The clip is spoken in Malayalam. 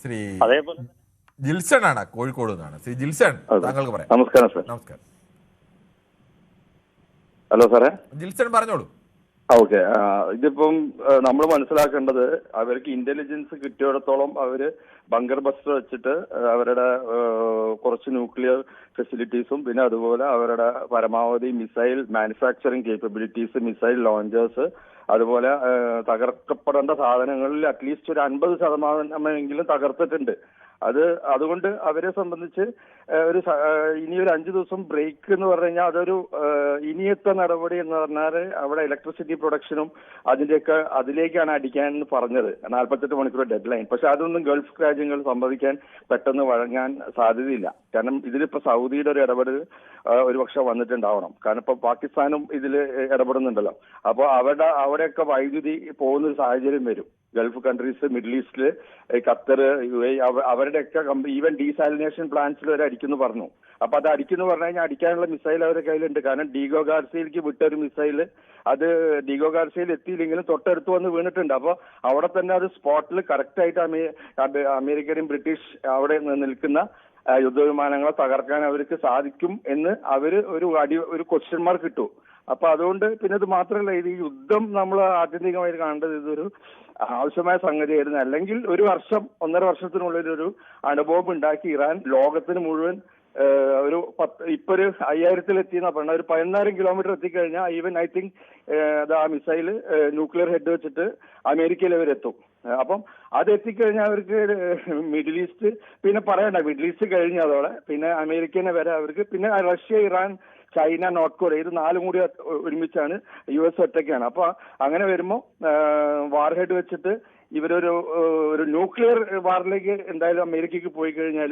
ശ്രീ അതേപോലെ ജിൽസൺ ആണ്, കോഴിക്കോട് നിന്നാണ്. ശ്രീ ജിൽസൺ, താങ്കൾക്ക് പറയാം. നമസ്കാരം സാർ. നമസ്കാരം. ഹലോ സാറേ. ജിൽസൺ പറഞ്ഞോളൂ. ഓക്കെ, ഇതിപ്പം നമ്മൾ മനസ്സിലാക്കേണ്ടത് അവർക്ക് ഇന്റലിജൻസ് കിട്ടിയിടത്തോളം അവര് ബങ്കർ ബസ്റ്റർ വെച്ചിട്ട് അവരുടെ കുറച്ച് ന്യൂക്ലിയർ ഫെസിലിറ്റീസും പിന്നെ അതുപോലെ അവരുടെ പരമാവധി missile manufacturing capabilities, missile launchers, അതുപോലെ തകർക്കപ്പെടേണ്ട സാധനങ്ങളിൽ അറ്റ്ലീസ്റ്റ് ഒരു 50% തകർത്തിട്ടുണ്ട്. അതുകൊണ്ട് അവരെ സംബന്ധിച്ച് ഇനിയൊരു 5 ദിവസം ബ്രേക്ക് എന്ന് പറഞ്ഞു കഴിഞ്ഞാൽ അതൊരു ഇനിയത്തെ നടപടി എന്ന് പറഞ്ഞാൽ അവിടെ ഇലക്ട്രിസിറ്റി പ്രൊഡക്ഷനും അതിലേക്കാണ് അടിക്കാൻ എന്ന് പറഞ്ഞത്, 48 മണിക്കൂർ ഡെഡ് ലൈൻ. പക്ഷെ അതൊന്നും ഗൾഫ് രാജ്യങ്ങൾ സംഭവിക്കാൻ പെട്ടെന്ന് വഴങ്ങാൻ സാധ്യതയില്ല. കാരണം ഇതിലിപ്പോ സൗദിയുടെ ഒരു ഇടപെടൽ ഒരുപക്ഷെ വന്നിട്ടുണ്ടാവണം. കാരണം ഇപ്പൊ പാകിസ്ഥാനും ഇതിൽ ഇടപെടുന്നുണ്ടല്ലോ. അപ്പോൾ അവിടെയൊക്കെ വൈദ്യുതി പോകുന്ന ഒരു സാഹചര്യം വരും. ഗൾഫ് കൺട്രീസ്, മിഡിൽ ഈസ്റ്റില്, ഖത്തർ, UAE അവരുടെയൊക്കെ ഈവൻ ഡീസാലിനേഷൻ പ്ലാന്റ്സിൽ വരെ അടിക്കുന്നു പറഞ്ഞു. അപ്പൊ അത് അടിക്കുന്നു പറഞ്ഞു കഴിഞ്ഞാൽ അടിക്കാനുള്ള മിസൈൽ അവരുടെ കയ്യിലുണ്ട്. കാരണം ഡീഗോ ഗാർസിയയിലേക്ക് വിട്ടൊരു മിസൈൽ അത് ഡീഗോ ഗാർസിയയിൽ എത്തിയില്ലെങ്കിലും തൊട്ടടുത്ത് വന്ന് വീണിട്ടുണ്ട്. അപ്പോൾ അവിടെ തന്നെ അത് സ്പോട്ടിൽ കറക്റ്റായിട്ട് അമേരിക്കയും ബ്രിട്ടീഷ് അവിടെ നിൽക്കുന്ന യുദ്ധവിമാനങ്ങളെ തകർക്കാൻ അവർക്ക് സാധിക്കും എന്ന് ഒരു ക്വസ്റ്റ്യൻ മാർക്ക് ഇട്ടു. അപ്പൊ അതുകൊണ്ട് പിന്നെ ഇത് മാത്രമല്ല, ഇത് ഈ യുദ്ധം നമ്മൾ ആത്യന്തികമായിട്ട് കാണേണ്ടത് ഇതൊരു ആവശ്യമായ സംഗതിയായിരുന്നു. അല്ലെങ്കിൽ 1.5 വർഷത്തിനുള്ളിൽ ഒരു അണുബോംബ് ഉണ്ടാക്കി ഇറാൻ ലോകത്തിന് മുഴുവൻ ഇപ്പൊ ഒരു 5000 എത്തിയെന്നാ പറഞ്ഞ ഒരു 14 കിലോമീറ്റർ എത്തിക്കഴിഞ്ഞാൽ ഈവൻ ഐ തിങ്ക് ആ മിസൈല് ന്യൂക്ലിയർ ഹെഡ് വെച്ചിട്ട് അമേരിക്കയിൽ അവരെത്തും. അപ്പം അത് എത്തിക്കഴിഞ്ഞാൽ അവർക്ക് മിഡിൽ ഈസ്റ്റ് പിന്നെ പറയണ്ട, മിഡിൽ ഈസ്റ്റ് കഴിഞ്ഞ അതോടെ പിന്നെ അമേരിക്കനെ വരെ അവർക്ക്, പിന്നെ Russia, Iran, China, north Korea, ഇത് 4 കൂടി ഒരുമിച്ചാണ്. US ഒറ്റയ്ക്കാണ്. അപ്പൊ അങ്ങനെ വരുമ്പോൾ വാർ ഹെഡ് വെച്ചിട്ട് ഇവരൊരു ന്യൂക്ലിയർ വാറിലേക്ക് എന്തായാലും അമേരിക്കക്ക് പോയി കഴിഞ്ഞാൽ